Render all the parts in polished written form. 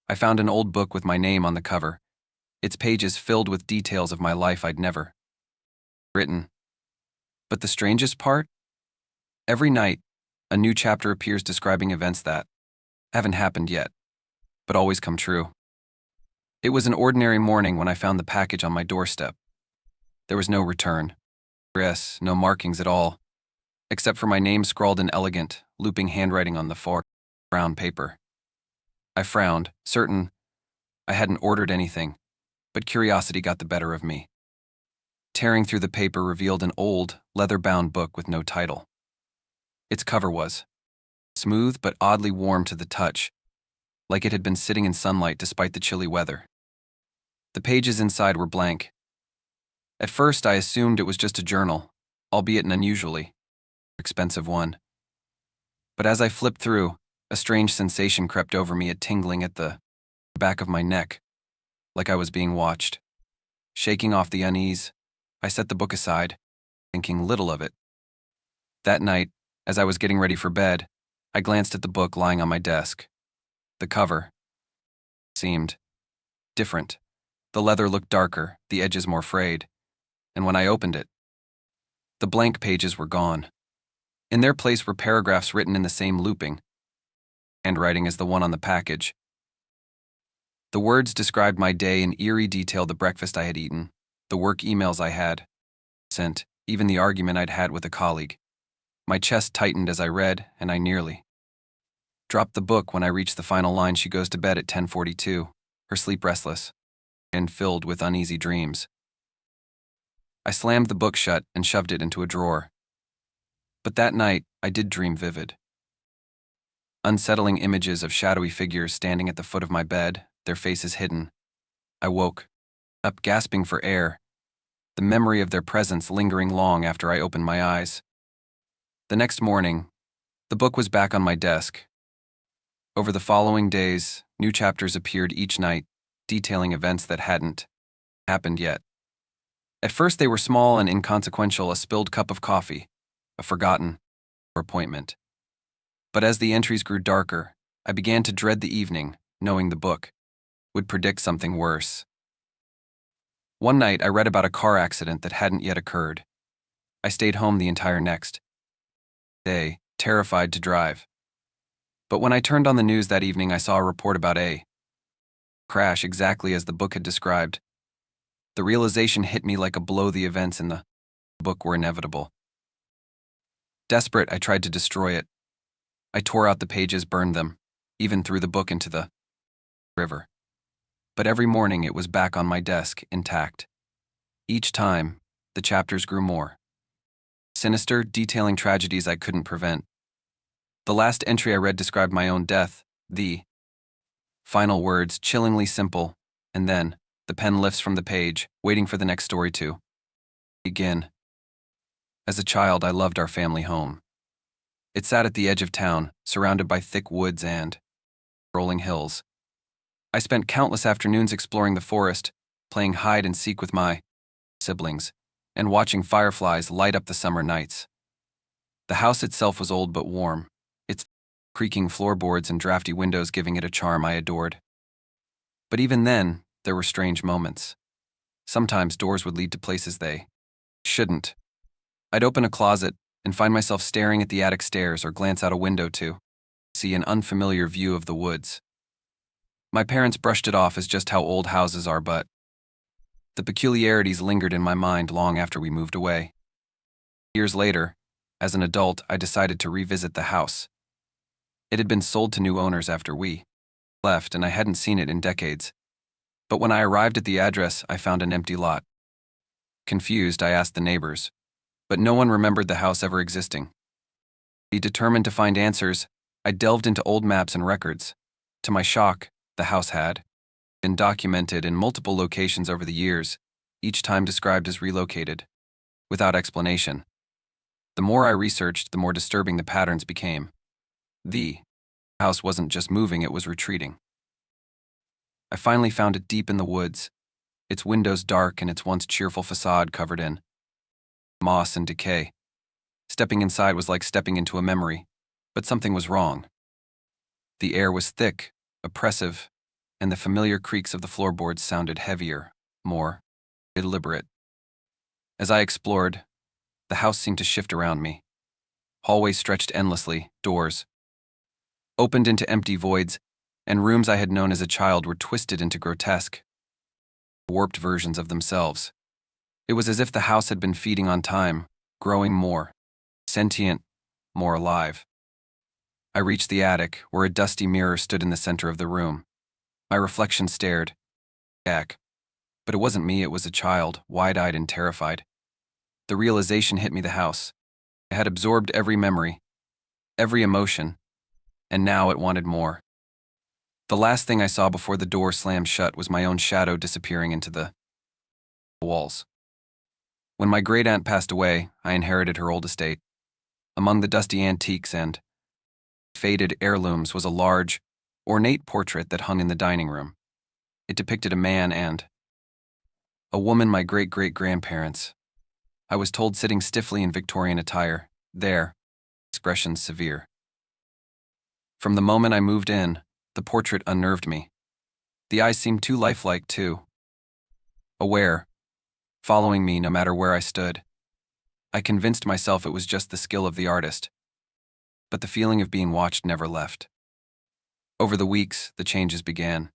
I found an old book with my name on the cover, its pages filled with details of my life I'd never written. But the strangest part? Every night, a new chapter appears describing events that haven't happened yet, but always come true. It was an ordinary morning when I found the package on my doorstep. There was no return, address, no markings at all, except for my name scrawled in elegant, looping handwriting on the far brown paper. I frowned, certain I hadn't ordered anything, but curiosity got the better of me. Tearing through the paper revealed an old, leather-bound book with no title. Its cover was smooth but oddly warm to the touch, like it had been sitting in sunlight despite the chilly weather. The pages inside were blank. At first, I assumed it was just a journal, albeit an unusually expensive one. But as I flipped through, a strange sensation crept over me, a tingling at the back of my neck, like I was being watched. Shaking off the unease, I set the book aside, thinking little of it. That night, as I was getting ready for bed, I glanced at the book lying on my desk. The cover seemed different. The leather looked darker, the edges more frayed, and when I opened it, the blank pages were gone. In their place were paragraphs written in the same looping handwriting as the one on the package. The words described my day in eerie detail: the breakfast I had eaten, the work emails I had sent, even the argument I'd had with a colleague. My chest tightened as I read, and I nearly dropped the book when I reached the final line: she goes to bed at 10:42, her sleep restless and filled with uneasy dreams. I slammed the book shut and shoved it into a drawer. But that night, I did dream vivid. Unsettling images of shadowy figures standing at the foot of my bed, their faces hidden. I woke up gasping for air, the memory of their presence lingering long after I opened my eyes. The next morning, the book was back on my desk. Over the following days, new chapters appeared each night, detailing events that hadn't happened yet. At first they were small and inconsequential: a spilled cup of coffee, a forgotten appointment. But as the entries grew darker, I began to dread the evening, knowing the book would predict something worse. One night I read about a car accident that hadn't yet occurred. I stayed home the entire next day, terrified to drive. But when I turned on the news that evening, I saw a report about a crash exactly as the book had described. The realization hit me like a blow: the events in the book were inevitable. Desperate, I tried to destroy it. I tore out the pages, burned them, even threw the book into the river. But every morning it was back on my desk, intact. Each time, the chapters grew more sinister, detailing tragedies I couldn't prevent. The last entry I read described my own death, the final words chillingly simple, and then the pen lifts from the page, waiting for the next story to begin. As a child, I loved our family home. It sat at the edge of town, surrounded by thick woods and rolling hills. I spent countless afternoons exploring the forest, playing hide and seek with my siblings, and watching fireflies light up the summer nights. The house itself was old but warm, its creaking floorboards and drafty windows giving it a charm I adored. But even then, there were strange moments. Sometimes doors would lead to places they shouldn't. I'd open a closet and find myself staring at the attic stairs, or glance out a window to see an unfamiliar view of the woods. My parents brushed it off as just how old houses are, but the peculiarities lingered in my mind long after we moved away. Years later, as an adult, I decided to revisit the house. It had been sold to new owners after we left, and I hadn't seen it in decades. But when I arrived at the address, I found an empty lot. Confused, I asked the neighbors, but no one remembered the house ever existing. Determined to find answers, I delved into old maps and records. To my shock, the house had been documented in multiple locations over the years, each time described as relocated, without explanation. The more I researched, the more disturbing the patterns became. The house wasn't just moving, it was retreating. I finally found it deep in the woods, its windows dark and its once cheerful facade covered in moss and decay. Stepping inside was like stepping into a memory, but something was wrong. The air was thick, oppressive, and the familiar creaks of the floorboards sounded heavier, more deliberate. As I explored, the house seemed to shift around me. Hallways stretched endlessly, doors opened into empty voids, and rooms I had known as a child were twisted into grotesque, warped versions of themselves. It was as if the house had been feeding on time, growing more sentient, more alive. I reached the attic, where a dusty mirror stood in the center of the room. My reflection stared back. But it wasn't me, it was a child, wide-eyed and terrified. The realization hit me: the house. It had absorbed every memory, every emotion, and now it wanted more. The last thing I saw before the door slammed shut was my own shadow disappearing into the walls. When my great-aunt passed away, I inherited her old estate. Among the dusty antiques and faded heirlooms was a large, ornate portrait that hung in the dining room. It depicted a man and a woman, my great-great-grandparents. I was told, sitting stiffly in Victorian attire, their expressions severe. From the moment I moved in, the portrait unnerved me. The eyes seemed too lifelike, too aware, following me no matter where I stood. I convinced myself it was just the skill of the artist, but the feeling of being watched never left. Over the weeks, the changes began.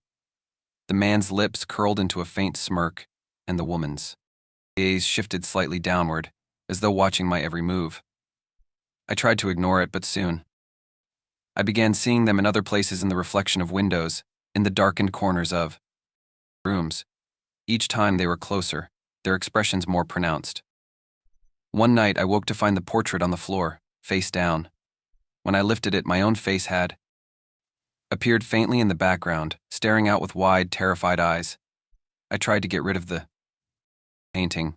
The man's lips curled into a faint smirk, and the woman's gaze shifted slightly downward, as though watching my every move. I tried to ignore it, but soon I began seeing them in other places, in the reflection of windows, in the darkened corners of rooms. Each time they were closer, their expressions more pronounced. One night I woke to find the portrait on the floor, face down. When I lifted it, my own face had appeared faintly in the background, staring out with wide, terrified eyes. I tried to get rid of the painting,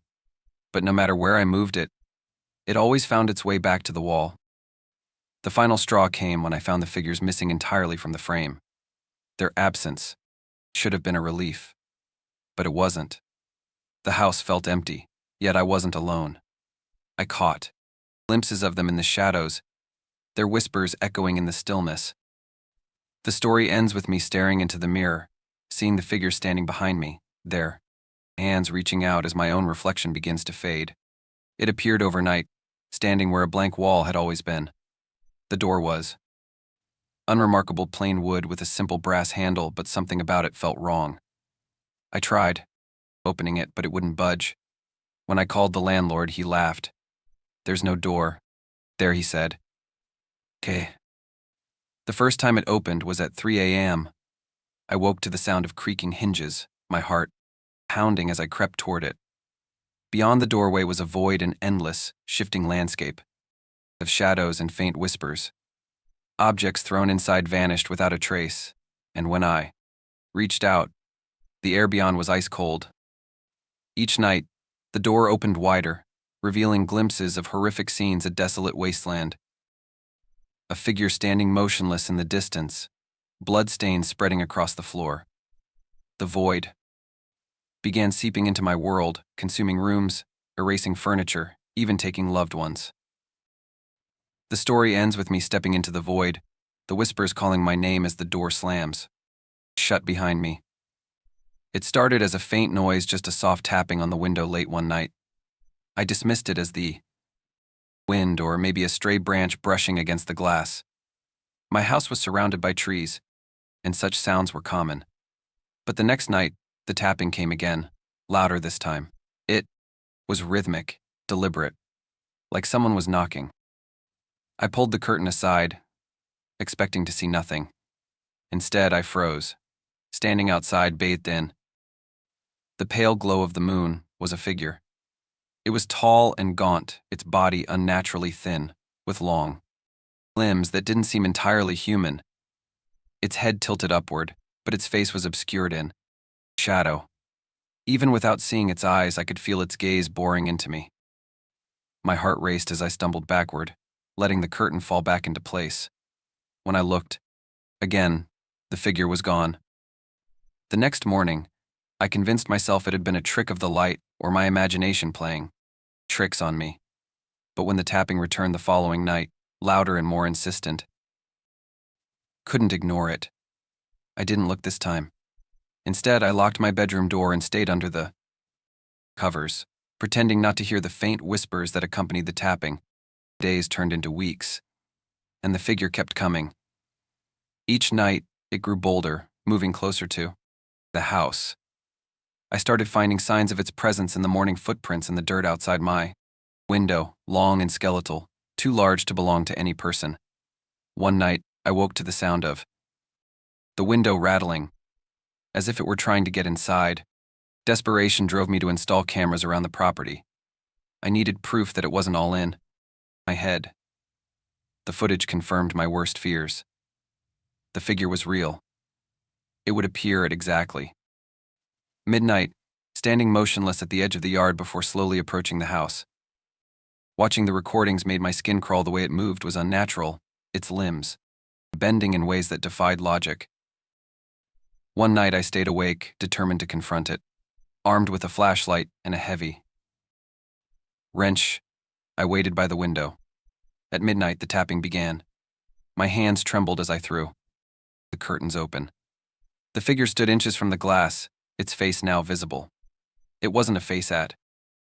but no matter where I moved it, it always found its way back to the wall. The final straw came when I found the figures missing entirely from the frame. Their absence should have been a relief, but it wasn't. The house felt empty, yet I wasn't alone. I caught glimpses of them in the shadows, their whispers echoing in the stillness. The story ends with me staring into the mirror, seeing the figure standing behind me, their hands reaching out as my own reflection begins to fade. It appeared overnight, standing where a blank wall had always been. The door was unremarkable plain wood with a simple brass handle, but something about it felt wrong. I tried opening it, but it wouldn't budge. When I called the landlord, he laughed. "There's no door there," he said. "'Kay." The first time it opened was at 3 a.m. I woke to the sound of creaking hinges, my heart pounding as I crept toward it. Beyond the doorway was a void, an endless, shifting landscape of shadows and faint whispers. Objects thrown inside vanished without a trace, and when I reached out, the air beyond was ice cold. Each night, the door opened wider, revealing glimpses of horrific scenes, a desolate wasteland, a figure standing motionless in the distance, bloodstains spreading across the floor. The void began seeping into my world, consuming rooms, erasing furniture, even taking loved ones. The story ends with me stepping into the void, the whispers calling my name as the door slams shut behind me. It started as a faint noise, just a soft tapping on the window late one night. I dismissed it as the wind, or maybe a stray branch brushing against the glass. My house was surrounded by trees, and such sounds were common. But the next night, the tapping came again, louder this time. It was rhythmic, deliberate, like someone was knocking. I pulled the curtain aside, expecting to see nothing. Instead, I froze, standing outside, bathed in the pale glow of the moon, was a figure. It was tall and gaunt, its body unnaturally thin, with long limbs that didn't seem entirely human. Its head tilted upward, but its face was obscured in shadow. Even without seeing its eyes, I could feel its gaze boring into me. My heart raced as I stumbled backward, letting the curtain fall back into place. When I looked, again, the figure was gone. The next morning, I convinced myself it had been a trick of the light or my imagination playing tricks on me. But when the tapping returned the following night, louder and more insistent, couldn't ignore it. I didn't look this time. Instead, I locked my bedroom door and stayed under the covers, pretending not to hear the faint whispers that accompanied the tapping. Days turned into weeks, and the figure kept coming. Each night, it grew bolder, moving closer to the house. I started finding signs of its presence in the morning footprints in the dirt outside my window, long and skeletal, too large to belong to any person. One night, I woke to the sound of the window rattling, as if it were trying to get inside. Desperation drove me to install cameras around the property. I needed proof that it wasn't all in my head. The footage confirmed my worst fears. The figure was real. It would appear at exactly midnight, standing motionless at the edge of the yard before slowly approaching the house. Watching the recordings made my skin crawl. The way it moved was unnatural, its limbs bending in ways that defied logic. One night I stayed awake, determined to confront it. Armed with a flashlight and a heavy wrench, I waited by the window. At midnight, the tapping began. My hands trembled as I threw the curtains open. The figure stood inches from the glass, its face now visible. It wasn't a face at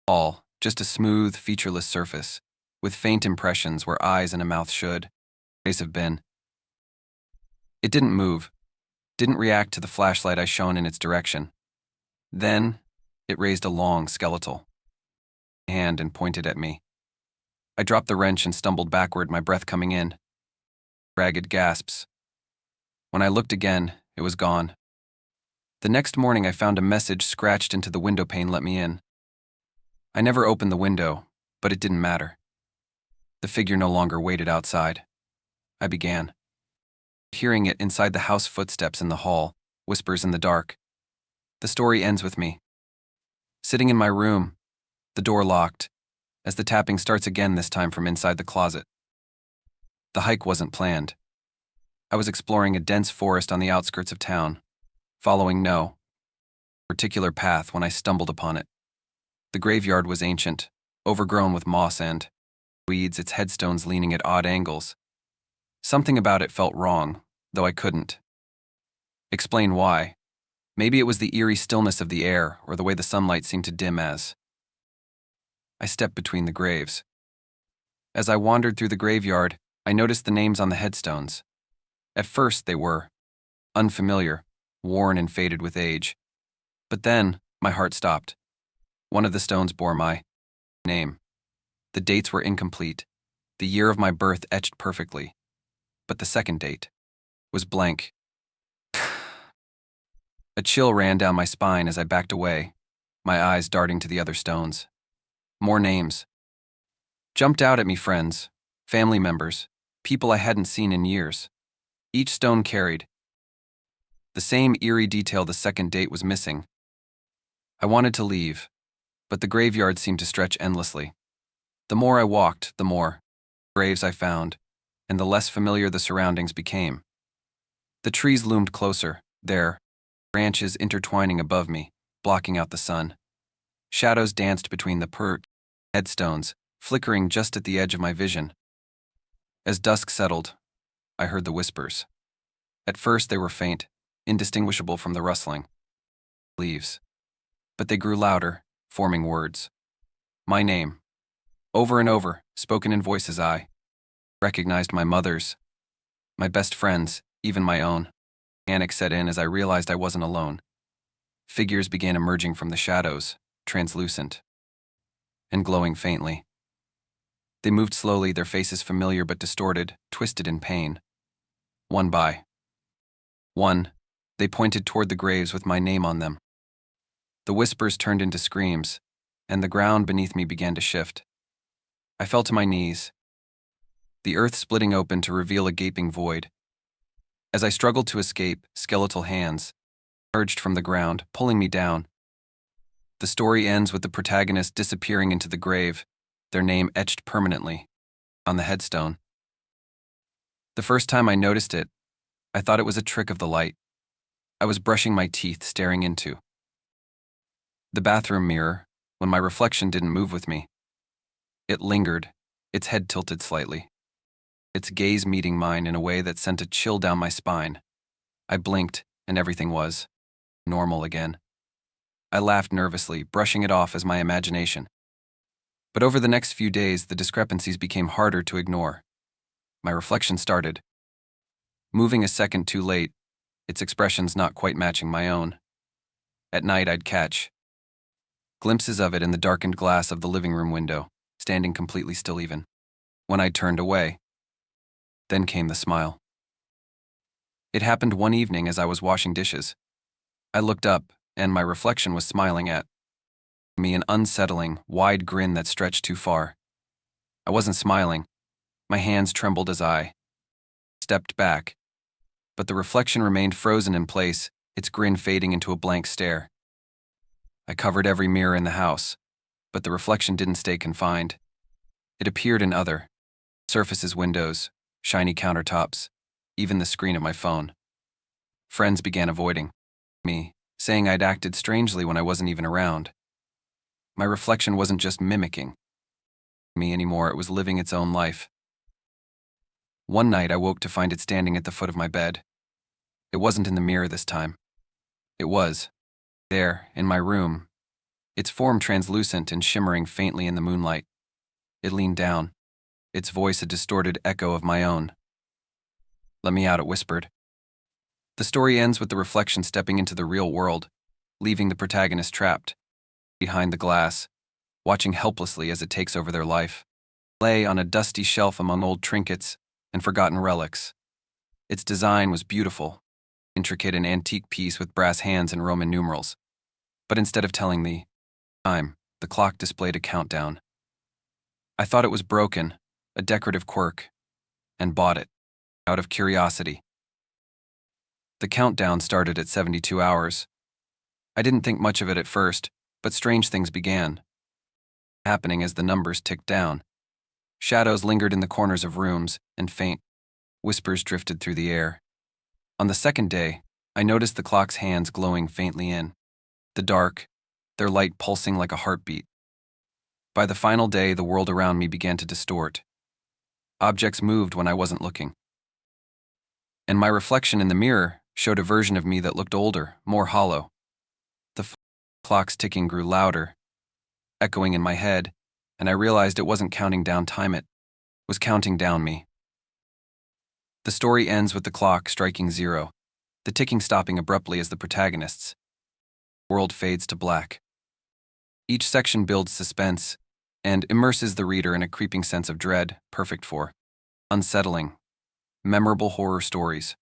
all, just a smooth, featureless surface, with faint impressions where eyes and a mouth should have been. It didn't move, didn't react to the flashlight I shone in its direction. Then, it raised a long, skeletal hand and pointed at me. I dropped the wrench and stumbled backward, my breath coming in ragged gasps. When I looked again, it was gone. The next morning, I found a message scratched into the window pane, "Let me in." I never opened the window, but it didn't matter. The figure no longer waited outside. I began hearing it inside the house, footsteps in the hall, whispers in the dark. The story ends with me sitting in my room, the door locked, as the tapping starts again, this time from inside the closet. The hike wasn't planned. I was exploring a dense forest on the outskirts of town, following no particular path when I stumbled upon it. The graveyard was ancient, overgrown with moss and weeds, its headstones leaning at odd angles. Something about it felt wrong, though I couldn't explain why. Maybe it was the eerie stillness of the air or the way the sunlight seemed to dim as I stepped between the graves. As I wandered through the graveyard, I noticed the names on the headstones. At first, they were unfamiliar, worn and faded with age. But then, my heart stopped. One of the stones bore my name. The dates were incomplete, the year of my birth etched perfectly. But the second date was blank. A chill ran down my spine as I backed away, my eyes darting to the other stones. More names jumped out at me: friends, family members, people I hadn't seen in years. Each stone carried the same eerie detail. The second date was missing. I wanted to leave, but the graveyard seemed to stretch endlessly. The more I walked, the more graves I found, and the less familiar the surroundings became. The trees loomed closer, their branches intertwining above me, blocking out the sun. Shadows danced between the pert headstones, flickering just at the edge of my vision. As dusk settled, I heard the whispers. At first they were faint, indistinguishable from the rustling leaves. But they grew louder, forming words. My name, over and over, spoken in voices I recognized: my mother's, my best friend's, even my own. Panic set in as I realized I wasn't alone. Figures began emerging from the shadows, translucent and glowing faintly. They moved slowly, their faces familiar but distorted, twisted in pain. One by one, they pointed toward the graves with my name on them. The whispers turned into screams, and the ground beneath me began to shift. I fell to my knees, the earth splitting open to reveal a gaping void. As I struggled to escape, skeletal hands emerged from the ground, pulling me down. The story ends with the protagonist disappearing into the grave, their name etched permanently on the headstone. The first time I noticed it, I thought it was a trick of the light. I was brushing my teeth, staring into the bathroom mirror, when my reflection didn't move with me. It lingered, its head tilted slightly, its gaze meeting mine in a way that sent a chill down my spine. I blinked, and everything was normal again. I laughed nervously, brushing it off as my imagination. But over the next few days, the discrepancies became harder to ignore. My reflection started. Moving a second too late, its expressions not quite matching my own. At night, I'd catch glimpses of it in the darkened glass of the living room window, standing completely still even. When I turned away, then came the smile. It happened one evening as I was washing dishes. I looked up, and my reflection was smiling at me, an unsettling, wide grin that stretched too far. I wasn't smiling. My hands trembled as I stepped back, but the reflection remained frozen in place, its grin fading into a blank stare. I covered every mirror in the house, but the reflection didn't stay confined. It appeared in other surfaces, windows, shiny countertops, even the screen of my phone. Friends began avoiding me, saying I'd acted strangely when I wasn't even around. My reflection wasn't just mimicking me anymore, it was living its own life. One night I woke to find it standing at the foot of my bed. It wasn't in the mirror this time. It was there, in my room, its form translucent and shimmering faintly in the moonlight. It leaned down, its voice a distorted echo of my own. "Let me out," it whispered. The story ends with the reflection stepping into the real world, leaving the protagonist trapped behind the glass, watching helplessly as it takes over their life. Lay on a dusty shelf among old trinkets and forgotten relics. Its design was beautiful, intricate and antique piece with brass hands and Roman numerals. But instead of telling the time, the clock displayed a countdown. I thought it was broken, a decorative quirk, and bought it, out of curiosity. The countdown started at 72 hours. I didn't think much of it at first, but strange things began happening as the numbers ticked down. Shadows lingered in the corners of rooms, and faint whispers drifted through the air. On the second day, I noticed the clock's hands glowing faintly in the dark, their light pulsing like a heartbeat. By the final day, the world around me began to distort. Objects moved when I wasn't looking. And my reflection in the mirror showed a version of me that looked older, more hollow. The clock's ticking grew louder, echoing in my head, and I realized it wasn't counting down time, it was counting down me. The story ends with the clock striking 0, the ticking stopping abruptly as the protagonist's world fades to black. Each section builds suspense and immerses the reader in a creeping sense of dread, perfect for unsettling, memorable horror stories.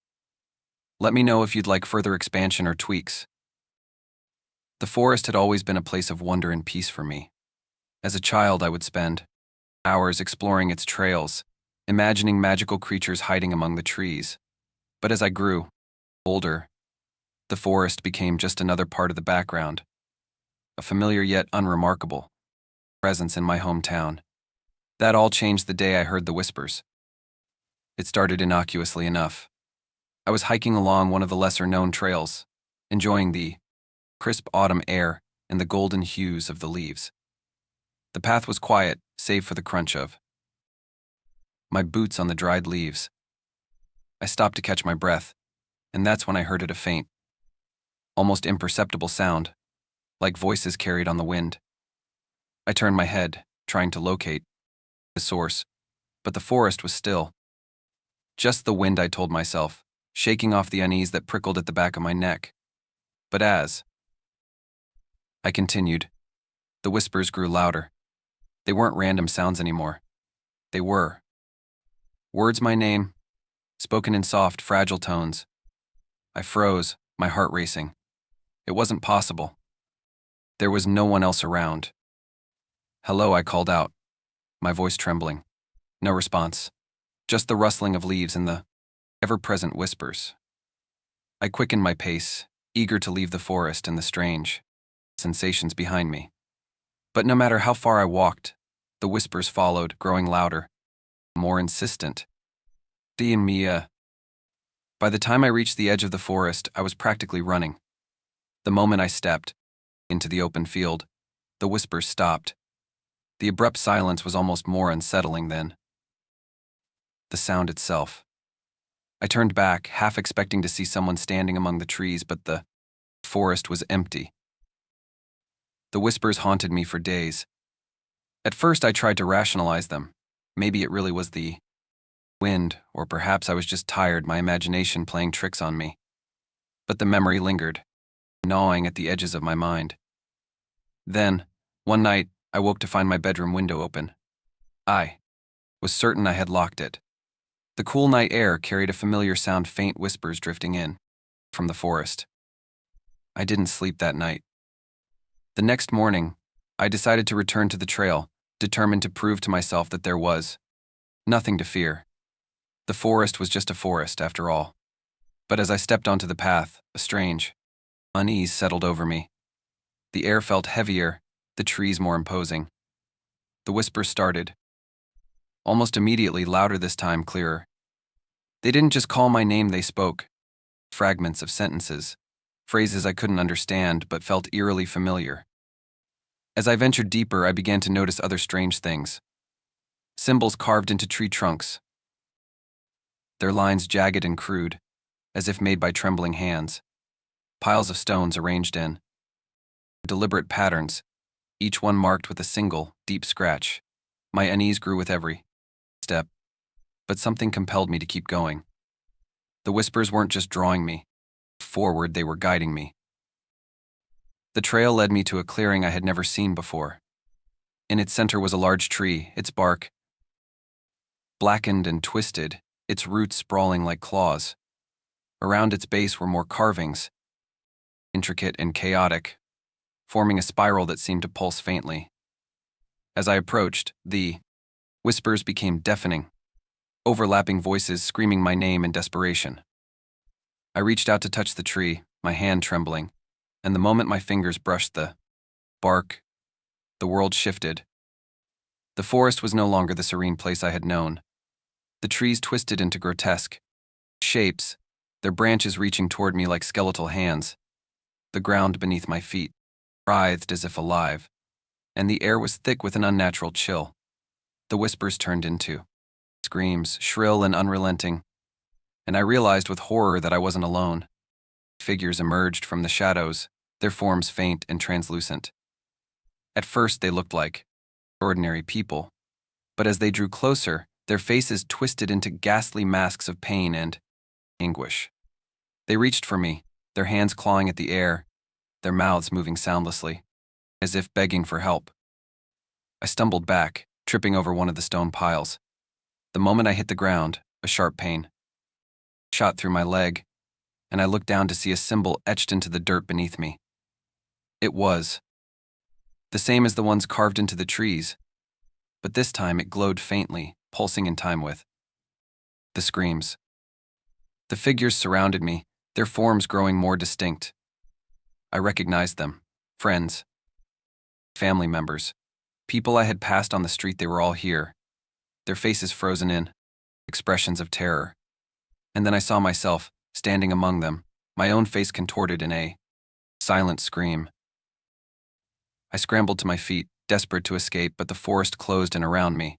Let me know if you'd like further expansion or tweaks. The forest had always been a place of wonder and peace for me. As a child, I would spend hours exploring its trails, imagining magical creatures hiding among the trees. But as I grew older, the forest became just another part of the background, a familiar yet unremarkable presence in my hometown. That all changed the day I heard the whispers. It started innocuously enough. I was hiking along one of the lesser-known trails, enjoying the crisp autumn air and the golden hues of the leaves. The path was quiet, save for the crunch of my boots on the dried leaves. I stopped to catch my breath, and that's when I heard it, a faint, almost imperceptible sound, like voices carried on the wind. I turned my head, trying to locate the source, but the forest was still. Just the wind, I told myself, shaking off the unease that prickled at the back of my neck. But as I continued, the whispers grew louder. They weren't random sounds anymore. They were words, my name, spoken in soft, fragile tones. I froze, my heart racing. It wasn't possible. There was no one else around. "Hello," I called out, my voice trembling. No response, just the rustling of leaves and the ever-present whispers. I quickened my pace, eager to leave the forest and the strange sensations behind me. But no matter how far I walked, the whispers followed, growing louder, more insistent. By the time I reached the edge of the forest, I was practically running. The moment I stepped into the open field, the whispers stopped. The abrupt silence was almost more unsettling than the sound itself. I turned back, half expecting to see someone standing among the trees, but the forest was empty. The whispers haunted me for days. At first, I tried to rationalize them. Maybe it really was the wind, or perhaps I was just tired, my imagination playing tricks on me. But the memory lingered, gnawing at the edges of my mind. Then, one night, I woke to find my bedroom window open. I was certain I had locked it. The cool night air carried a familiar sound, faint whispers drifting in from the forest. I didn't sleep that night. The next morning, I decided to return to the trail, determined to prove to myself that there was nothing to fear. The forest was just a forest, after all. But as I stepped onto the path, a strange unease settled over me. The air felt heavier, the trees more imposing. The whispers started. Almost immediately, louder this time, clearer. They didn't just call my name, they spoke. Fragments of sentences, phrases I couldn't understand but felt eerily familiar. As I ventured deeper, I began to notice other strange things. Symbols carved into tree trunks, their lines jagged and crude, as if made by trembling hands. Piles of stones arranged in deliberate patterns, each one marked with a single, deep scratch. My unease grew with every step, but something compelled me to keep going. The whispers weren't just drawing me forward, they were guiding me. The trail led me to a clearing I had never seen before. In its center was a large tree, its bark blackened and twisted, its roots sprawling like claws. Around its base were more carvings, intricate and chaotic, forming a spiral that seemed to pulse faintly. As I approached, the whispers became deafening, overlapping voices screaming my name in desperation. I reached out to touch the tree, my hand trembling, and the moment my fingers brushed the bark, the world shifted. The forest was no longer the serene place I had known. The trees twisted into grotesque shapes, their branches reaching toward me like skeletal hands. The ground beneath my feet writhed as if alive, and the air was thick with an unnatural chill. The whispers turned into screams, shrill and unrelenting, and I realized with horror that I wasn't alone. Figures emerged from the shadows, their forms faint and translucent. At first, they looked like ordinary people, but as they drew closer, their faces twisted into ghastly masks of pain and anguish. They reached for me, their hands clawing at the air, their mouths moving soundlessly, as if begging for help. I stumbled back, tripping over one of the stone piles. The moment I hit the ground, a sharp pain shot through my leg, and I looked down to see a symbol etched into the dirt beneath me. It was the same as the ones carved into the trees, but this time it glowed faintly, pulsing in time with the screams. The figures surrounded me, their forms growing more distinct. I recognized them, friends, family members, people I had passed on the street. They were all here, their faces frozen in expressions of terror. And then I saw myself, standing among them, my own face contorted in a silent scream. I scrambled to my feet, desperate to escape, but the forest closed in around me.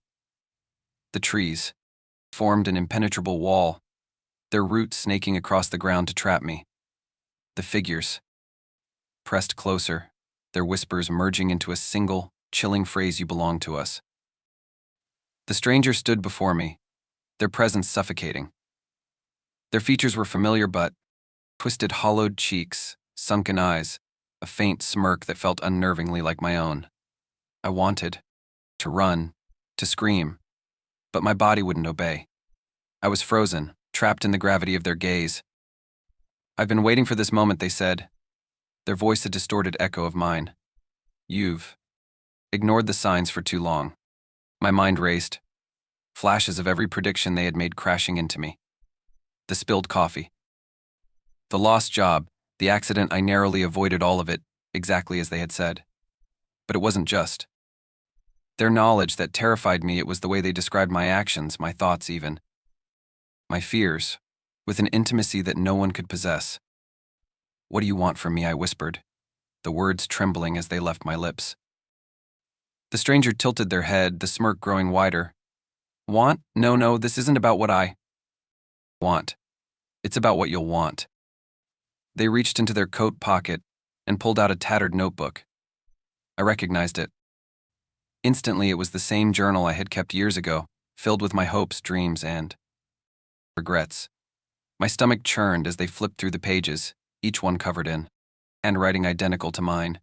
The trees formed an impenetrable wall, their roots snaking across the ground to trap me. The figures pressed closer, their whispers merging into a single, chilling phrase: "You belong to us." The stranger stood before me, their presence suffocating. Their features were familiar, but twisted, hollowed cheeks, sunken eyes, a faint smirk that felt unnervingly like my own. I wanted to run, to scream, but my body wouldn't obey. I was frozen, trapped in the gravity of their gaze. "I've been waiting for this moment," they said, their voice a distorted echo of mine. "You've ignored the signs for too long." My mind raced, flashes of every prediction they had made crashing into me. The spilled coffee, the lost job, the accident I narrowly avoided, all of it exactly as they had said. But it wasn't just their knowledge that terrified me, it was the way they described my actions, my thoughts even, my fears, with an intimacy that no one could possess. "What do you want from me?" I whispered, the words trembling as they left my lips. The stranger tilted their head, the smirk growing wider. "Want? No, this isn't about what I want. It's about what you'll want." They reached into their coat pocket and pulled out a tattered notebook. I recognized it. Instantly, it was the same journal I had kept years ago, filled with my hopes, dreams, and regrets. My stomach churned as they flipped through the pages, each one covered in handwriting identical to mine.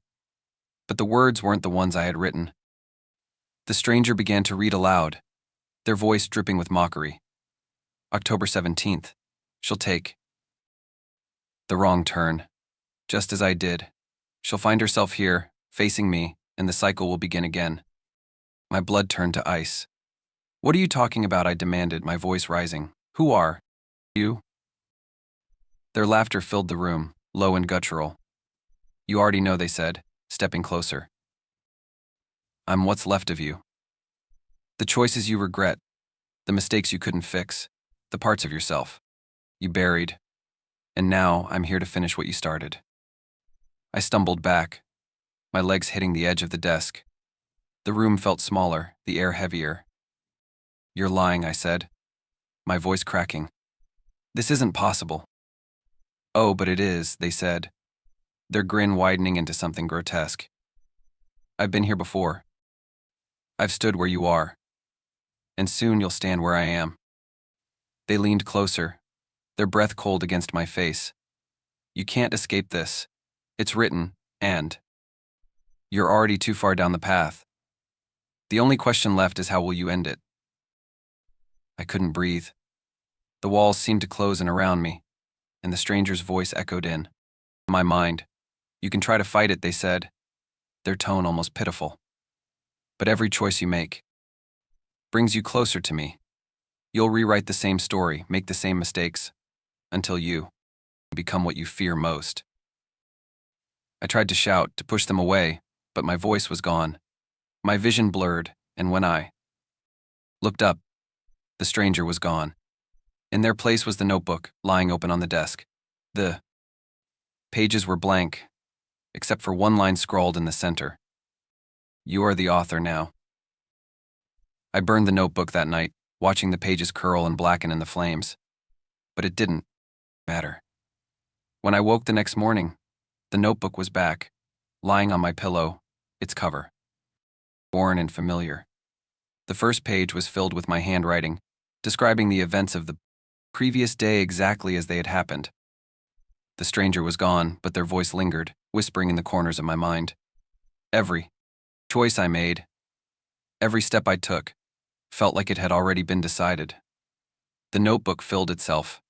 But the words weren't the ones I had written. The stranger began to read aloud, their voice dripping with mockery. October 17th. She'll take the wrong turn. Just as I did. She'll find herself here, facing me, and the cycle will begin again. My blood turned to ice. What are you talking about? I demanded, my voice rising. Who are you? Their laughter filled the room, low and guttural. You already know, they said, stepping closer. I'm what's left of you. The choices you regret, the mistakes you couldn't fix, the parts of yourself you buried. And now I'm here to finish what you started. I stumbled back, my legs hitting the edge of the desk. The room felt smaller, the air heavier. You're lying, I said, my voice cracking. This isn't possible. Oh, but it is, they said, their grin widening into something grotesque. I've been here before. I've stood where you are. And soon you'll stand where I am. They leaned closer, their breath cold against my face. You can't escape this. It's written, and you're already too far down the path. The only question left is how will you end it? I couldn't breathe. The walls seemed to close in around me, and the stranger's voice echoed in my mind. You can try to fight it, they said, their tone almost pitiful. But every choice you make brings you closer to me. You'll rewrite the same story, make the same mistakes, until you become what you fear most. I tried to shout, to push them away, but my voice was gone. My vision blurred, and when I looked up, the stranger was gone. In their place was the notebook, lying open on the desk. The pages were blank, except for one line scrawled in the center. You are the author now. I burned the notebook that night, watching the pages curl and blacken in the flames. But it didn't matter. When I woke the next morning, the notebook was back, lying on my pillow, its cover worn and familiar. The first page was filled with my handwriting, describing the events of the previous day exactly as they had happened. The stranger was gone, but their voice lingered, whispering in the corners of my mind. Every choice I made, every step I took, felt like it had already been decided. The notebook filled itself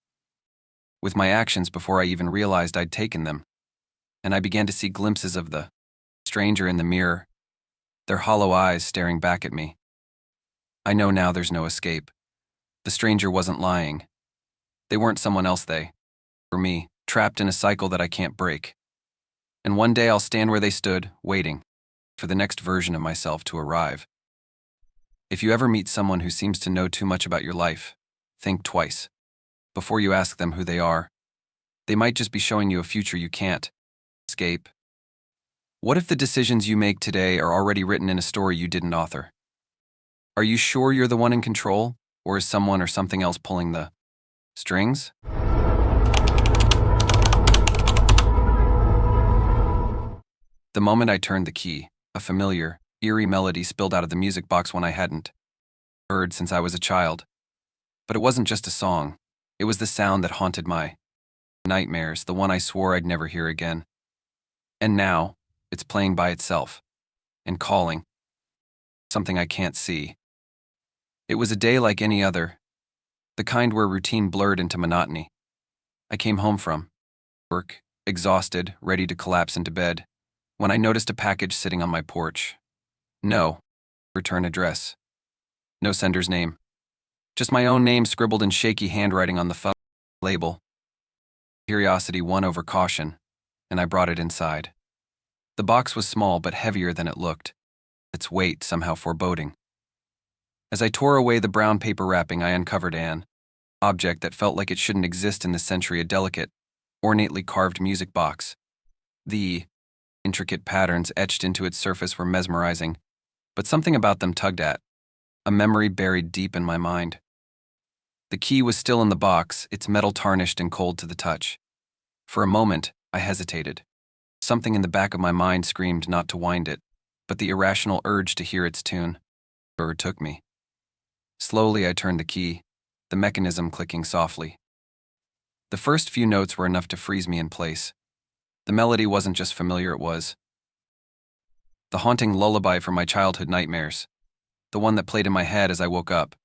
with my actions before I even realized I'd taken them, and I began to see glimpses of the stranger in the mirror, their hollow eyes staring back at me. I know now there's no escape. The stranger wasn't lying. They weren't someone else, they were me, trapped in a cycle that I can't break. And one day I'll stand where they stood, waiting for the next version of myself to arrive. If you ever meet someone who seems to know too much about your life, think twice before you ask them who they are. They might just be showing you a future you can't escape. What if the decisions you make today are already written in a story you didn't author? Are you sure you're the one in control, or is someone or something else pulling the strings? The moment I turned the key, a familiar, eerie melody spilled out of the music box one I hadn't heard since I was a child. But it wasn't just a song. It was the sound that haunted my nightmares, the one I swore I'd never hear again. And now, it's playing by itself, and calling, something I can't see. It was a day like any other, the kind where routine blurred into monotony. I came home from work, exhausted, ready to collapse into bed, when I noticed a package sitting on my porch. No return address. No sender's name. Just my own name scribbled in shaky handwriting on the phone label. Curiosity won over caution, and I brought it inside. The box was small but heavier than it looked, its weight somehow foreboding. As I tore away the brown paper wrapping, I uncovered an object that felt like it shouldn't exist in this century, a delicate, ornately carved music box. The intricate patterns etched into its surface were mesmerizing, but something about them tugged at a memory buried deep in my mind. The key was still in the box, its metal tarnished and cold to the touch. For a moment, I hesitated. Something in the back of my mind screamed not to wind it, but the irrational urge to hear its tune overtook me. Slowly, I turned the key, the mechanism clicking softly. The first few notes were enough to freeze me in place. The melody wasn't just familiar, it was the haunting lullaby from my childhood nightmares, the one that played in my head as I woke up,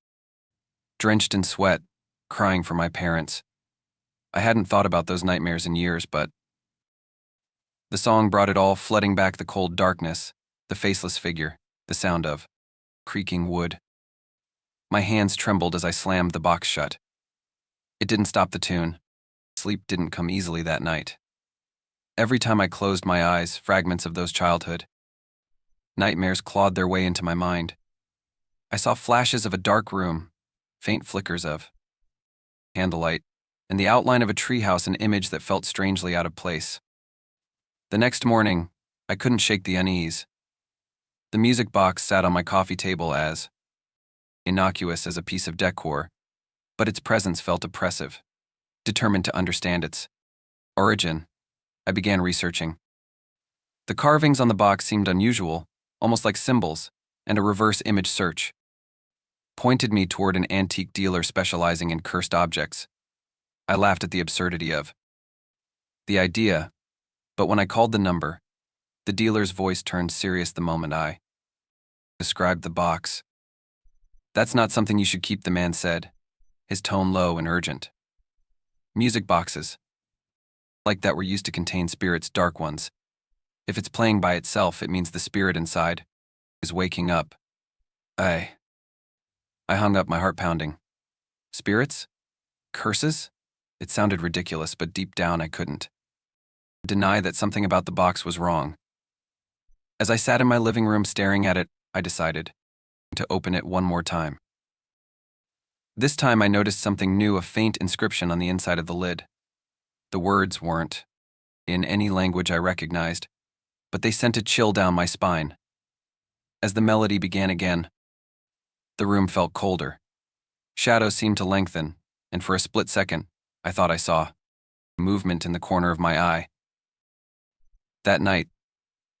drenched in sweat, crying for my parents. I hadn't thought about those nightmares in years, but the song brought it all, flooding back the cold darkness, the faceless figure, the sound of creaking wood. My hands trembled as I slammed the box shut. It didn't stop the tune. Sleep didn't come easily that night. Every time I closed my eyes, fragments of those childhood nightmares clawed their way into my mind. I saw flashes of a dark room, faint flickers of candlelight, and the outline of a treehouse, an image that felt strangely out of place. The next morning, I couldn't shake the unease. The music box sat on my coffee table as innocuous as a piece of decor, but its presence felt oppressive. Determined to understand its origin, I began researching. The carvings on the box seemed unusual, almost like symbols, and a reverse image search pointed me toward an antique dealer specializing in cursed objects. I laughed at the absurdity of the idea, but when I called the number, the dealer's voice turned serious the moment I described the box. "That's not something you should keep," the man said, his tone low and urgent. "Music boxes like that were used to contain spirits, dark ones. If it's playing by itself, it means the spirit inside is waking up." I hung up, my heart pounding. Spirits? Curses? It sounded ridiculous, but deep down I couldn't deny that something about the box was wrong. As I sat in my living room staring at it, I decided to open it one more time. This time I noticed something new, a faint inscription on the inside of the lid. The words weren't in any language I recognized, but they sent a chill down my spine. As the melody began again, the room felt colder. Shadows seemed to lengthen, and for a split second, I thought I saw movement in the corner of my eye. That night,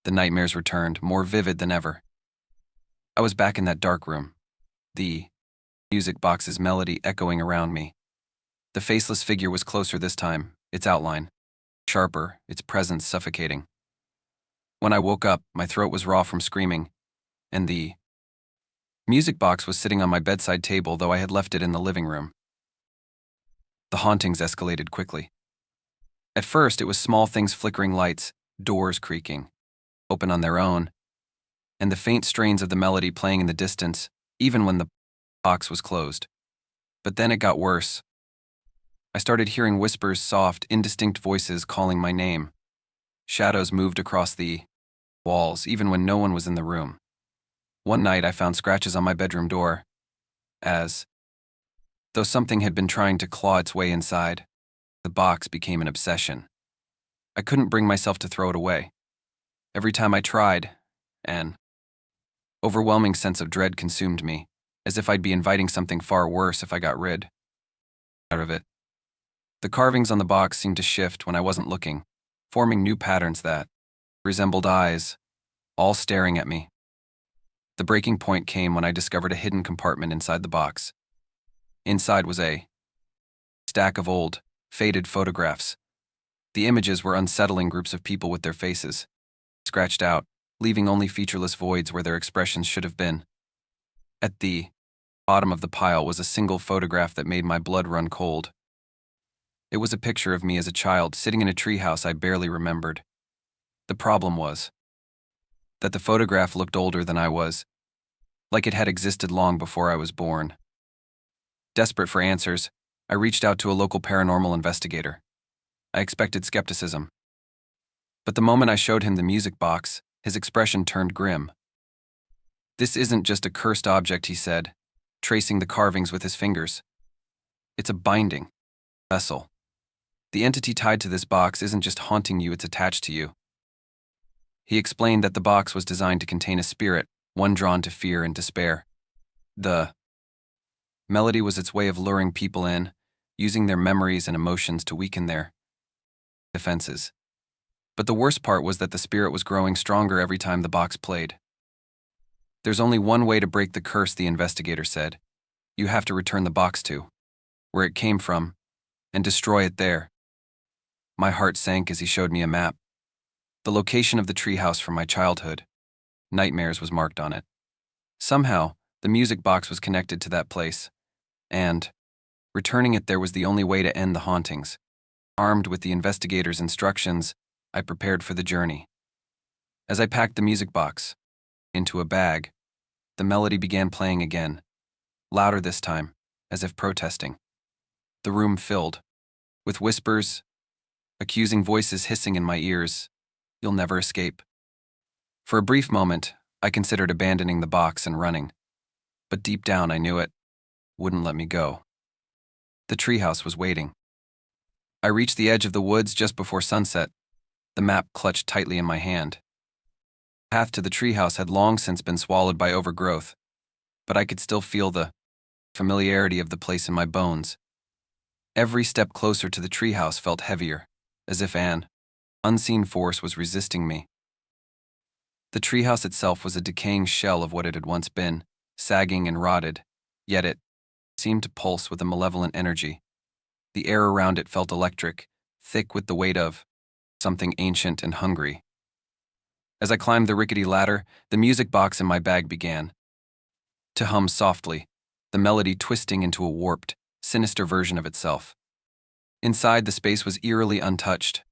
the nightmares returned, more vivid than ever. I was back in that dark room, the music box's melody echoing around me. The faceless figure was closer this time, its outline sharper, its presence suffocating. When I woke up, my throat was raw from screaming, and the music box was sitting on my bedside table, though I had left it in the living room. The hauntings escalated quickly. At first, it was small things, flickering lights, doors creaking open on their own, and the faint strains of the melody playing in the distance, even when the box was closed. But then it got worse. I started hearing whispers, soft, indistinct voices calling my name. Shadows moved across the walls, even when no one was in the room. One night I found scratches on my bedroom door, as though something had been trying to claw its way inside. The box became an obsession. I couldn't bring myself to throw it away. Every time I tried, an overwhelming sense of dread consumed me, as if I'd be inviting something far worse if I got rid of it. The carvings on the box seemed to shift when I wasn't looking, forming new patterns that resembled eyes, all staring at me. The breaking point came when I discovered a hidden compartment inside the box. Inside was a stack of old, faded photographs. The images were unsettling, groups of people with their faces scratched out, leaving only featureless voids where their expressions should have been. At the bottom of the pile was a single photograph that made my blood run cold. It was a picture of me as a child, sitting in a treehouse I barely remembered. The problem was that the photograph looked older than I was, like it had existed long before I was born. Desperate for answers, I reached out to a local paranormal investigator. I expected skepticism. But the moment I showed him the music box, his expression turned grim. "This isn't just a cursed object," he said, tracing the carvings with his fingers. "It's a binding vessel. The entity tied to this box isn't just haunting you, it's attached to you." He explained that the box was designed to contain a spirit, one drawn to fear and despair. The melody was its way of luring people in, using their memories and emotions to weaken their defenses. But the worst part was that the spirit was growing stronger every time the box played. There's only one way to break the curse, the investigator said. You have to return the box to where it came from and destroy it there. My heart sank as he showed me a map. The location of the treehouse from my childhood, nightmares, was marked on it. Somehow, the music box was connected to that place, and returning it there was the only way to end the hauntings. Armed with the investigator's instructions, I prepared for the journey. As I packed the music box into a bag, the melody began playing again, louder this time, as if protesting. The room filled with whispers, accusing voices hissing in my ears. You'll never escape. For a brief moment, I considered abandoning the box and running, but deep down I knew it wouldn't let me go. The treehouse was waiting. I reached the edge of the woods just before sunset, the map clutched tightly in my hand. The path to the treehouse had long since been swallowed by overgrowth, but I could still feel the familiarity of the place in my bones. Every step closer to the treehouse felt heavier, as if an unseen force was resisting me. The treehouse itself was a decaying shell of what it had once been, sagging and rotted, yet it seemed to pulse with a malevolent energy. The air around it felt electric, thick with the weight of something ancient and hungry. As I climbed the rickety ladder, the music box in my bag began to hum softly, the melody twisting into a warped, sinister version of itself. Inside, the space was eerily untouched.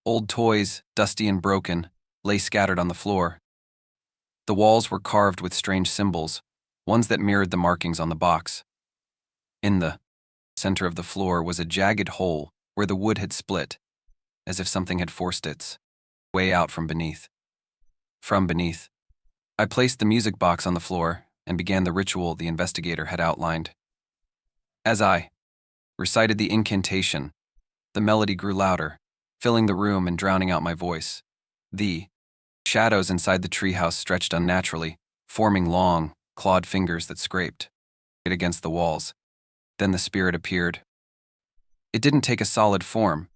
Old toys, dusty and broken, lay scattered on the floor. The walls were carved with strange symbols, ones that mirrored the markings on the box. In the center of the floor was a jagged hole where the wood had split, as if something had forced its way out from beneath. From beneath, I placed the music box on the floor and began the ritual the investigator had outlined. As I recited the incantation, the melody grew louder, filling the room and drowning out my voice. The shadows inside the treehouse stretched unnaturally, forming long, clawed fingers that scraped against the walls. Then the spirit appeared. It didn't take a solid form,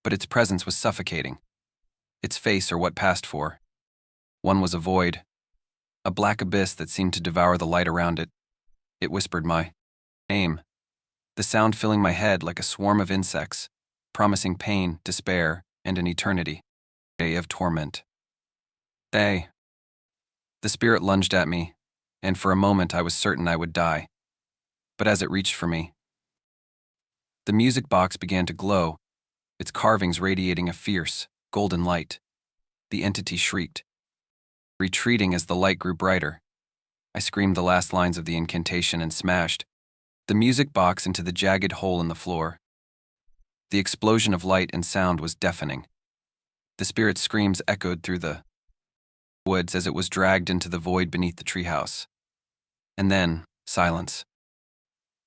but its presence was suffocating. Its face, or what passed for one, was a void, a black abyss that seemed to devour the light around it. It whispered my name, the sound filling my head like a swarm of insects, promising pain, despair, and an eternity of torment. The spirit lunged at me, and for a moment I was certain I would die. But as it reached for me, the music box began to glow, its carvings radiating a fierce, golden light. The entity shrieked, retreating as the light grew brighter. I screamed the last lines of the incantation and smashed the music box into the jagged hole in the floor. The explosion of light and sound was deafening. The spirit's screams echoed through the woods as it was dragged into the void beneath the treehouse. And then, silence.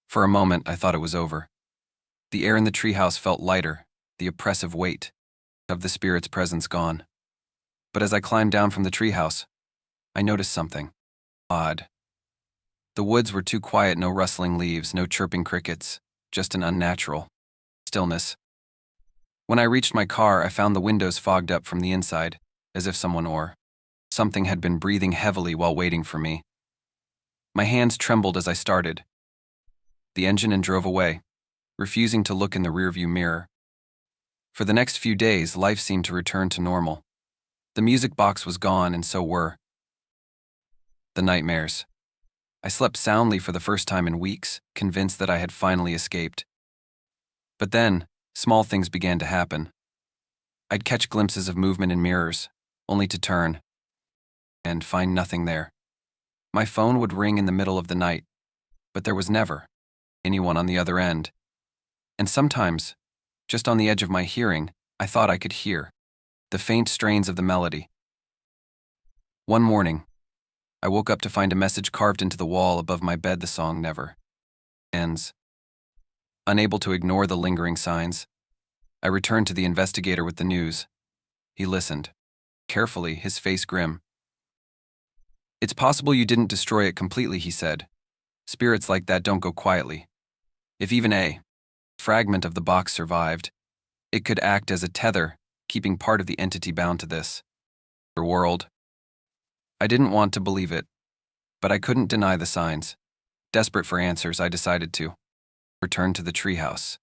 For a moment, I thought it was over. The air in the treehouse felt lighter, the oppressive weight of the spirit's presence gone. But as I climbed down from the treehouse, I noticed something odd. The woods were too quiet, no rustling leaves, no chirping crickets, just an unnatural stillness. When I reached my car, I found the windows fogged up from the inside, as if someone or something had been breathing heavily while waiting for me. My hands trembled as I started the engine and drove away, refusing to look in the rearview mirror. For the next few days, life seemed to return to normal. The music box was gone, and so were the nightmares. I slept soundly for the first time in weeks, convinced that I had finally escaped. But then, small things began to happen. I'd catch glimpses of movement in mirrors, only to turn and find nothing there. My phone would ring in the middle of the night, but there was never anyone on the other end. And sometimes, just on the edge of my hearing, I thought I could hear the faint strains of the melody. One morning, I woke up to find a message carved into the wall above my bed. The song never ends. Unable to ignore the lingering signs, I returned to the investigator with the news. He listened carefully, his face grim. "It's possible you didn't destroy it completely," he said. "Spirits like that don't go quietly. If even a fragment of the box survived, It could act as a tether, keeping part of the entity bound to this world. I didn't want to believe it, but I couldn't deny the signs. Desperate for answers, I decided to return to the treehouse.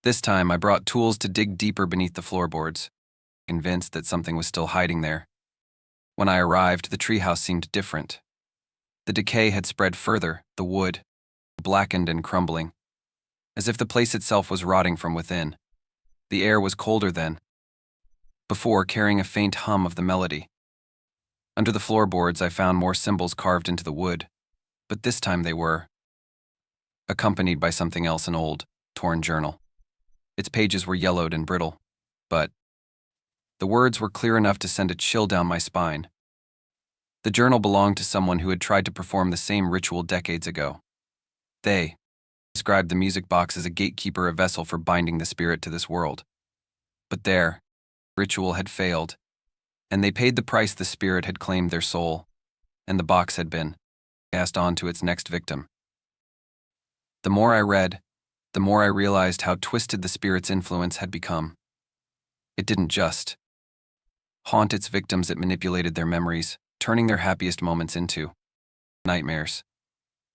This time, I brought tools to dig deeper beneath the floorboards, convinced that something was still hiding there. When I arrived, the treehouse seemed different. The decay had spread further, the wood, blackened and crumbling, as if the place itself was rotting from within. The air was colder than before, carrying a faint hum of the melody. Under the floorboards, I found more symbols carved into the wood, but this time they were accompanied by something else, an old, torn journal. Its pages were yellowed and brittle, but the words were clear enough to send a chill down my spine. The journal belonged to someone who had tried to perform the same ritual decades ago. They described the music box as a gatekeeper, a vessel for binding the spirit to this world. But their ritual had failed, and they paid the price. The spirit had claimed their soul, and the box had been passed on to its next victim. The more I read, the more I realized how twisted the spirit's influence had become. It didn't just haunt its victims, it manipulated their memories, turning their happiest moments into nightmares.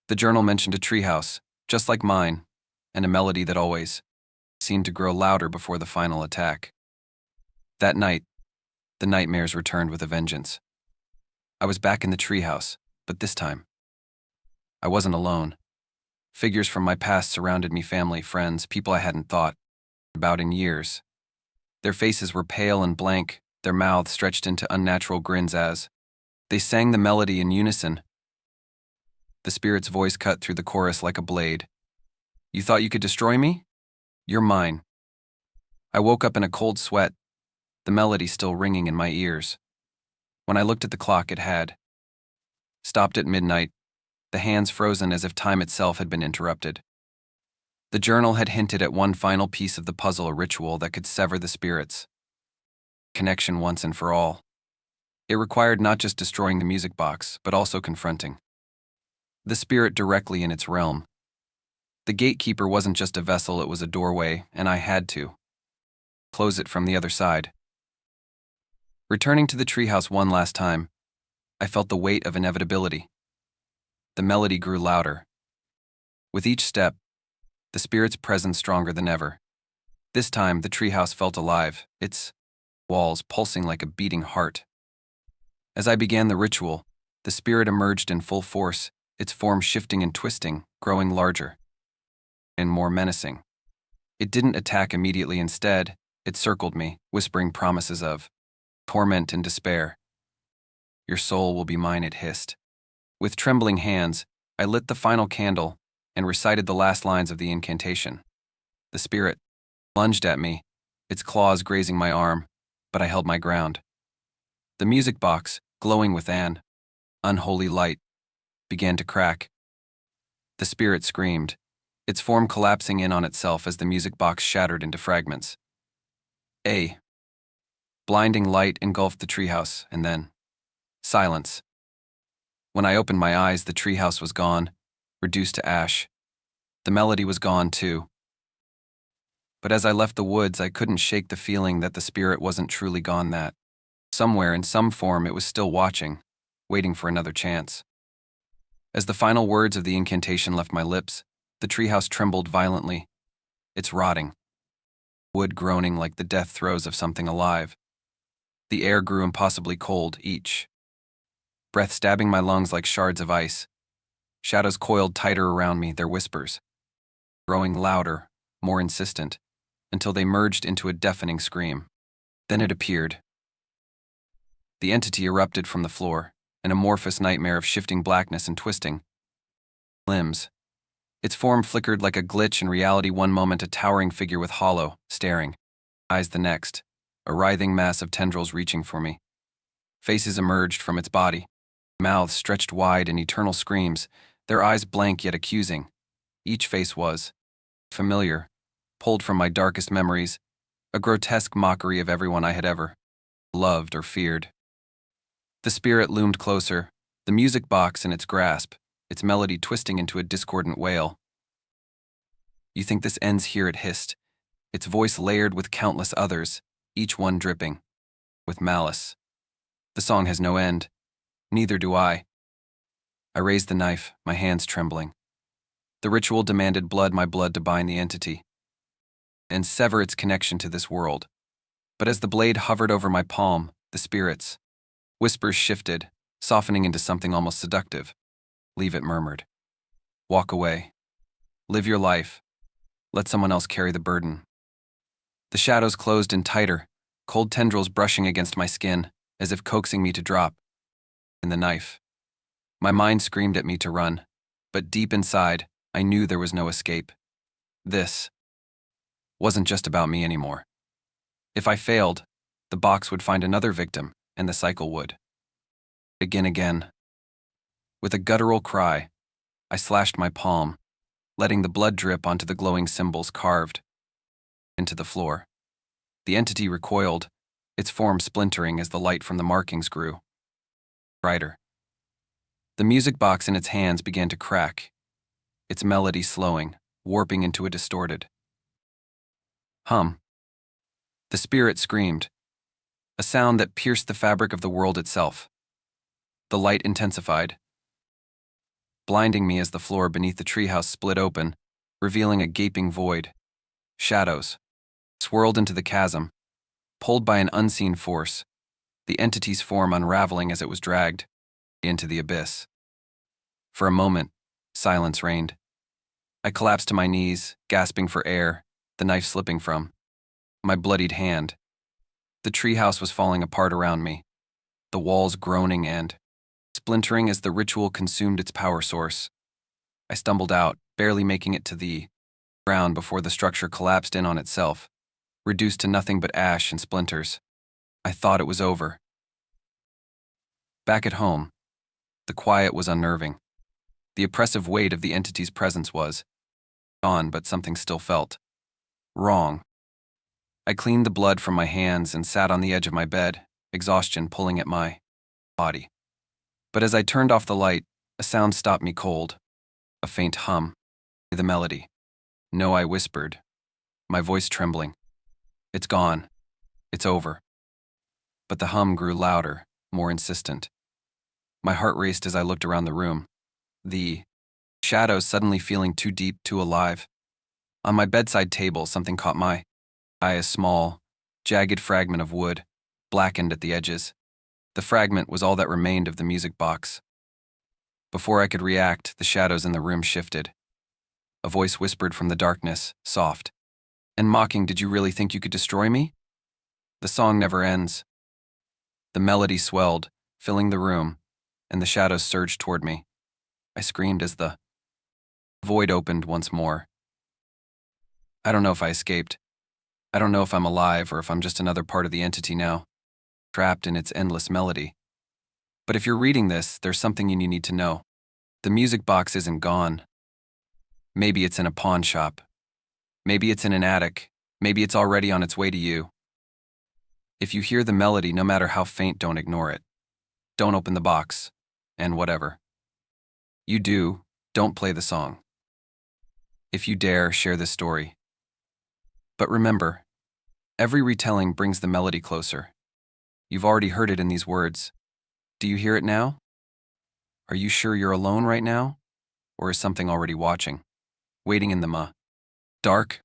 The journal mentioned a treehouse, just like mine, and a melody that always seemed to grow louder before the final attack. That night, the nightmares returned with a vengeance. I was back in the treehouse, but this time, I wasn't alone. Figures from my past surrounded me, family, friends, people I hadn't thought about in years. Their faces were pale and blank, their mouths stretched into unnatural grins as they sang the melody in unison. The spirit's voice cut through the chorus like a blade. "You thought you could destroy me? You're mine." I woke up in a cold sweat, the melody still ringing in my ears. When I looked at the clock, it had stopped at midnight, the hands frozen as if time itself had been interrupted. The journal had hinted at one final piece of the puzzle, a ritual that could sever the spirit's connection once and for all. It required not just destroying the music box, but also confronting the spirit directly in its realm. The gatekeeper wasn't just a vessel, it was a doorway, and I had to close it from the other side. Returning to the treehouse one last time, I felt the weight of inevitability. The melody grew louder. With each step, the spirit's presence stronger than ever. This time, the treehouse felt alive, its walls pulsing like a beating heart. As I began the ritual, the spirit emerged in full force, its form shifting and twisting, growing larger and more menacing. It didn't attack immediately. Instead, it circled me, whispering promises of torment and despair. "Your soul will be mine," it hissed. With trembling hands, I lit the final candle and recited the last lines of the incantation. The spirit lunged at me, its claws grazing my arm, but I held my ground. The music box, glowing with an unholy light, began to crack. The spirit screamed, its form collapsing in on itself as the music box shattered into fragments. A blinding light engulfed the treehouse, and then silence. When I opened my eyes, the treehouse was gone, reduced to ash. The melody was gone too. But as I left the woods, I couldn't shake the feeling that the spirit wasn't truly gone, that somewhere in some form it was still watching, waiting for another chance. As the final words of the incantation left my lips, the treehouse trembled violently, its rotting wood groaning like the death throes of something alive. The air grew impossibly cold, each breath stabbing my lungs like shards of ice. Shadows coiled tighter around me, their whispers growing louder, more insistent, until they merged into a deafening scream. Then it appeared. The entity erupted from the floor, an amorphous nightmare of shifting blackness and twisting limbs. Its form flickered like a glitch in reality, one moment a towering figure with hollow, staring eyes, the next, a writhing mass of tendrils reaching for me. Faces emerged from its body, mouths stretched wide in eternal screams, their eyes blank yet accusing. Each face was familiar, pulled from my darkest memories, a grotesque mockery of everyone I had ever loved or feared. The spirit loomed closer, the music box in its grasp, its melody twisting into a discordant wail. "You think this ends here?" it hissed, its voice layered with countless others, each one dripping with malice. The song has no end. Neither do I. I raised the knife, my hands trembling. The ritual demanded my blood to bind the entity and sever its connection to this world. But as the blade hovered over my palm, the spirits' whispers shifted, softening into something almost seductive. Leave it murmured. Walk away. Live your life. Let someone else carry the burden. The shadows closed in tighter, cold tendrils brushing against my skin, as if coaxing me to drop in the knife. My mind screamed at me to run, but deep inside, I knew there was no escape. This wasn't just about me anymore. If I failed, the box would find another victim, and the cycle would begin again. With a guttural cry, I slashed my palm, letting the blood drip onto the glowing symbols carved into the floor. The entity recoiled, its form splintering as the light from the markings grew brighter. The music box in its hands began to crack, its melody slowing, warping into a distorted hum. The spirit screamed, a sound that pierced the fabric of the world itself. The light intensified, blinding me as the floor beneath the treehouse split open, revealing a gaping void. Shadows swirled into the chasm, pulled by an unseen force, the entity's form unraveling as it was dragged into the abyss. For a moment, silence reigned. I collapsed to my knees, gasping for air, the knife slipping from my bloodied hand. The treehouse was falling apart around me, the walls groaning and splintering as the ritual consumed its power source. I stumbled out, barely making it to the ground before the structure collapsed in on itself, reduced to nothing but ash and splinters. I thought it was over. Back at home, the quiet was unnerving. The oppressive weight of the entity's presence was gone, but something still felt wrong. I cleaned the blood from my hands and sat on the edge of my bed, exhaustion pulling at my body. But as I turned off the light, a sound stopped me cold. A faint hum. The melody. No, I whispered, my voice trembling. It's gone. It's over. But the hum grew louder, more insistent. My heart raced as I looked around the room. The shadows suddenly feeling too deep, too alive. On my bedside table, something caught my eye, a small, jagged fragment of wood, blackened at the edges. The fragment was all that remained of the music box. Before I could react, the shadows in the room shifted. A voice whispered from the darkness, soft and mocking, "Did you really think you could destroy me?" The song never ends. The melody swelled, filling the room, and the shadows surged toward me. I screamed as the void opened once more. I don't know if I escaped. I don't know if I'm alive or if I'm just another part of the entity now, trapped in its endless melody. But if you're reading this, there's something you need to know. The music box isn't gone. Maybe it's in a pawn shop. Maybe it's in an attic. Maybe it's already on its way to you. If you hear the melody, no matter how faint, don't ignore it. Don't open the box, and whatever you do, don't play the song. If you dare, share this story. But remember, every retelling brings the melody closer. You've already heard it in these words. Do you hear it now? Are you sure you're alone right now? Or is something already watching, waiting in the dark?